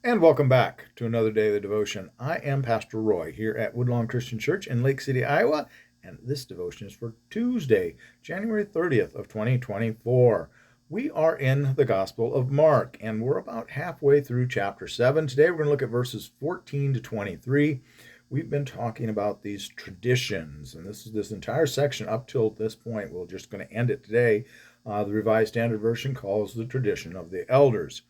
And welcome back to another day of the devotion. I am Pastor Roy here at Woodlawn Christian Church in Lake City, Iowa, and this devotion is for Tuesday, January 30th of 2024. We are in the Gospel of Mark, and we're about halfway through chapter 7. Today we're going to look at verses 14 to 23. We've been talking about these traditions, and this entire section up till this point. We're just going to end it today. The Revised Standard Version calls the tradition of the elders.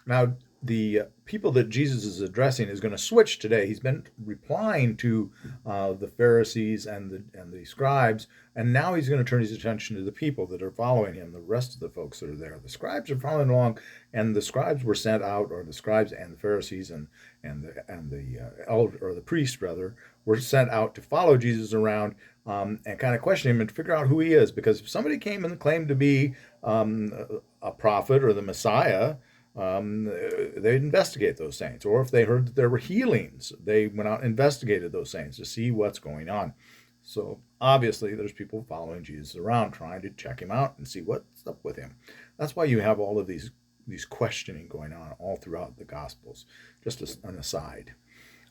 Now, the people that Jesus is addressing is going to switch today. He's been replying to the Pharisees and the scribes, and now he's going to turn his attention to the people that are following him, the rest of the folks that are there. The scribes are following along, and the scribes were sent out, or the scribes and the Pharisees and the elder, or the priests rather, were sent out to follow Jesus around and kind of question him and figure out who he is. Because if somebody came and claimed to be a prophet or the Messiah, they'd investigate those things. Or if they heard that there were healings, they went out and investigated those things to see what's going on. So obviously there's people following Jesus around trying to check him out and see what's up with him. That's why you have all of these questioning going on all throughout the Gospels. Just as an aside.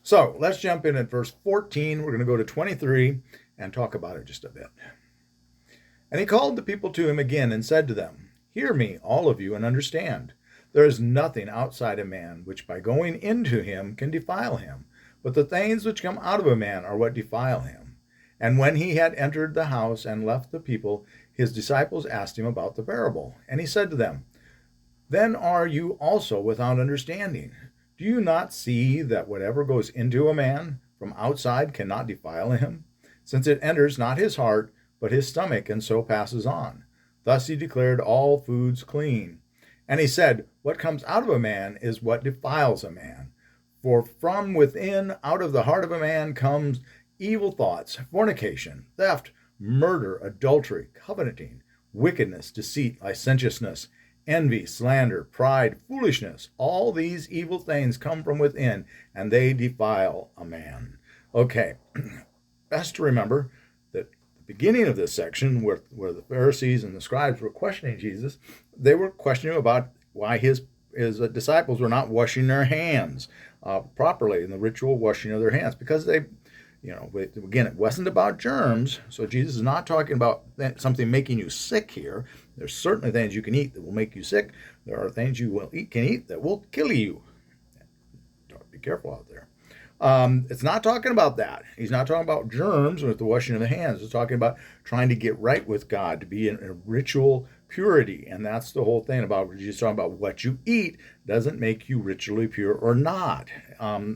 So let's jump in at verse 14. We're going to go to 23 and talk about it just a bit. And he called the people to him again and said to them, "Hear me, all of you, and understand. There is nothing outside a man which by going into him can defile him, but the things which come out of a man are what defile him." And when he had entered the house and left the people, his disciples asked him about the parable. And he said to them, "Then are you also without understanding? Do you not see that whatever goes into a man from outside cannot defile him, since it enters not his heart, but his stomach, and so passes on? Thus he declared all foods clean. And he said, what comes out of a man is what defiles a man. For from within, out of the heart of a man, comes evil thoughts, fornication, theft, murder, adultery, coveting, wickedness, deceit, licentiousness, envy, slander, pride, foolishness. All these evil things come from within, and they defile a man. Okay, best to remember that the beginning of this section, where the Pharisees and the scribes were questioning Jesus, they were questioning about why his disciples were not washing their hands properly in the ritual washing of their hands, because they, again, it wasn't about germs. So Jesus is not talking about something making you sick here. There's certainly things you can eat that will make you sick. There are things you can eat that will kill you. Be careful out there. It's not talking about that. He's not talking about germs with the washing of the hands. It's talking about trying to get right with God, to be in a ritual purity. And that's the whole thing about Jesus talking about what you eat doesn't make you ritually pure or not.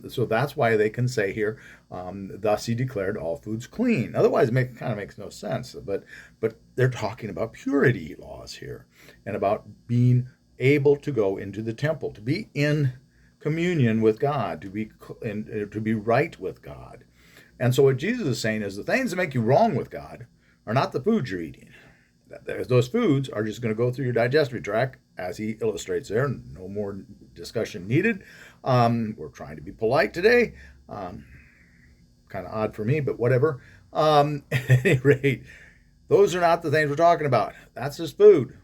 So that's why they can say here, thus he declared all foods clean. Otherwise, it kind of makes no sense. But they're talking about purity laws here and about being able to go into the temple, to be in communion with God, to be right with God. And so what Jesus is saying is the things that make you wrong with God are not the foods you're eating. Those foods are just going to go through your digestive tract, as he illustrates there. No more discussion needed. We're trying to be polite today. Kind of odd for me, but whatever. At any rate, those are not the things we're talking about. That's just food.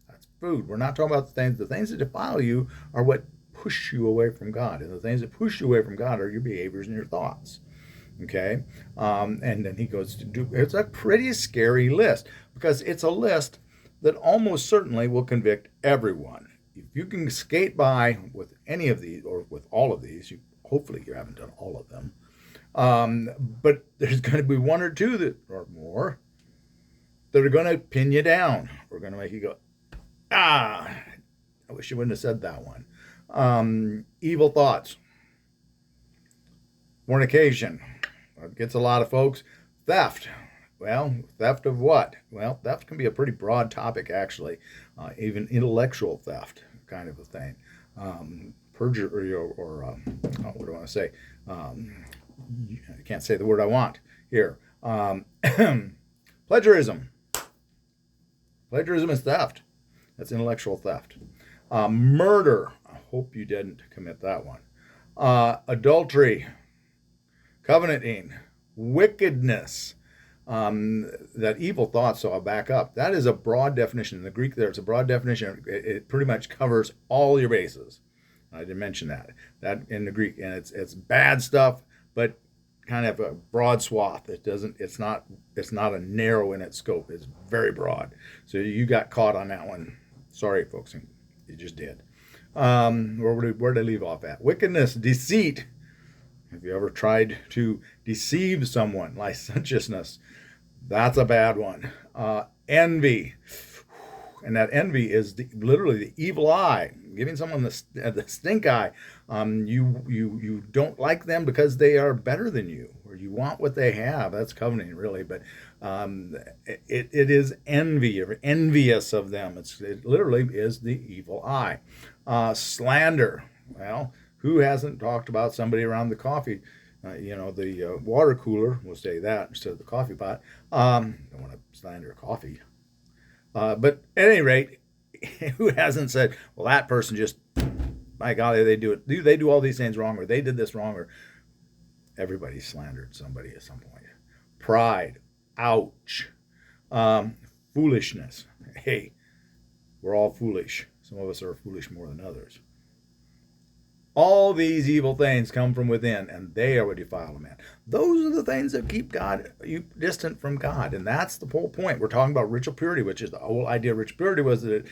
That's food. We're not talking about the things. The things that defile you are what push you away from God. And the things that push you away from God are your behaviors and your thoughts. Okay? And then he goes to do, it's a pretty scary list, because it's a list that almost certainly will convict everyone. If you can skate by with any of these, or with all of these, hopefully you haven't done all of them, but there's going to be one or two that, or more, that are going to pin you down. We're going to make you go, I wish you wouldn't have said that one. Evil thoughts, fornication, it gets a lot of folks. Theft. Well, theft of what? Well, theft can be a pretty broad topic, actually. Even intellectual theft, kind of a thing. Perjury, or what do I want to say? I can't say the word I want here. Plagiarism. Plagiarism is theft. That's intellectual theft. Murder. I hope you didn't commit that one. Adultery. Coveting. Wickedness. That evil thought, so I'll back up. That is a broad definition. In the Greek there, it's a broad definition. It pretty much covers all your bases. I didn't mention that in the Greek, and it's bad stuff, but kind of a broad swath. It's not a narrow in its scope. It's very broad. So you got caught on that one. Sorry, folks, you just did. Where did I leave off at? Wickedness, deceit. Have you ever tried to deceive someone? Licentiousness. That's a bad one. Envy. And that envy is literally the evil eye, giving someone the stink eye. You don't like them because they are better than you, or you want what they have. That's coveting, really. But it is envy, or envious of them. It literally is the evil eye. Slander. Well, who hasn't talked about somebody around the coffee? The water cooler. We'll say that instead of the coffee pot. Don't want to slander coffee. But at any rate, who hasn't said, well, that person just, my golly, they do all these things wrong, or they did this wrong, or everybody slandered somebody at some point. Pride. Ouch. Foolishness. Hey, we're all foolish. Some of us are foolish more than others. All these evil things come from within, and they are what defile a man. Those are the things that keep you distant from God, and that's the whole point. We're talking about ritual purity, which is the whole idea of ritual purity was that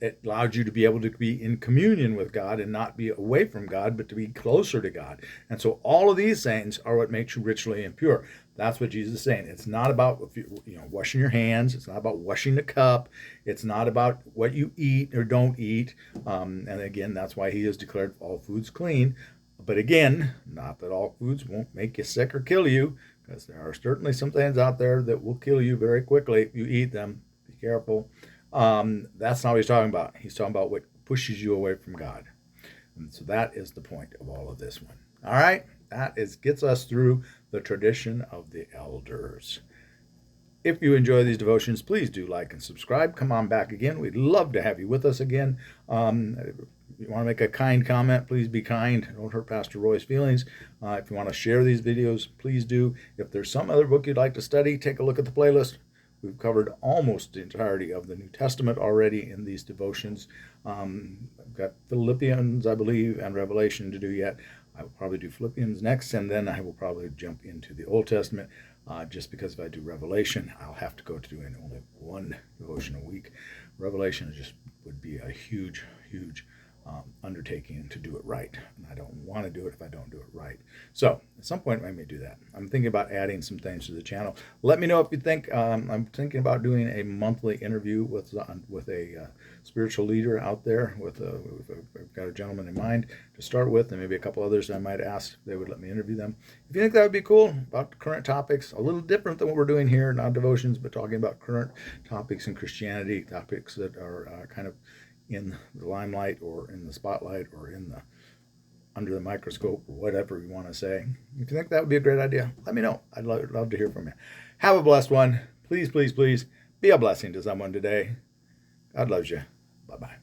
it allowed you to be able to be in communion with God and not be away from God, but to be closer to God. And so all of these things are what makes you ritually impure. That's what Jesus is saying. It's not about washing your hands. It's not about washing the cup. It's not about what you eat or don't eat. And again, that's why he has declared all foods clean. But again, not that all foods won't make you sick or kill you, because there are certainly some things out there that will kill you very quickly if you eat them. Be careful. That's not what he's talking about. He's talking about what pushes you away from God. And so that is the point of all of this one. All right? That gets us through the tradition of the elders. If you enjoy these devotions, please do like and subscribe. Come on back again. We'd love to have you with us again. If you want to make a kind comment, please be kind. Don't hurt Pastor Roy's feelings. If you want to share these videos, please do. If there's some other book you'd like to study, take a look at the playlist. We've covered almost the entirety of the New Testament already in these devotions. I've got Philippians, I believe, and Revelation to do yet. I will probably do Philippians next, and then I will probably jump into the Old Testament, just because if I do Revelation, I'll have to go to doing only one devotion a week. Revelation would be a huge, huge undertaking to do it right. And I don't want to do it if I don't do it right. So at some point I may do that. I'm thinking about adding some things to the channel. Let me know if you think. I'm thinking about doing a monthly interview with a spiritual leader out there. I've got a gentleman in mind to start with, and maybe a couple others I might ask if they would let me interview them. If you think that would be cool, about current topics, a little different than what we're doing here, not devotions, but talking about current topics in Christianity, topics that are kind of in the limelight or in the spotlight or under the microscope, or whatever you want to say. If you think that would be a great idea, let me know. I'd love to hear from you. Have a blessed one. Please, please, please be a blessing to someone today. God loves you. Bye-bye.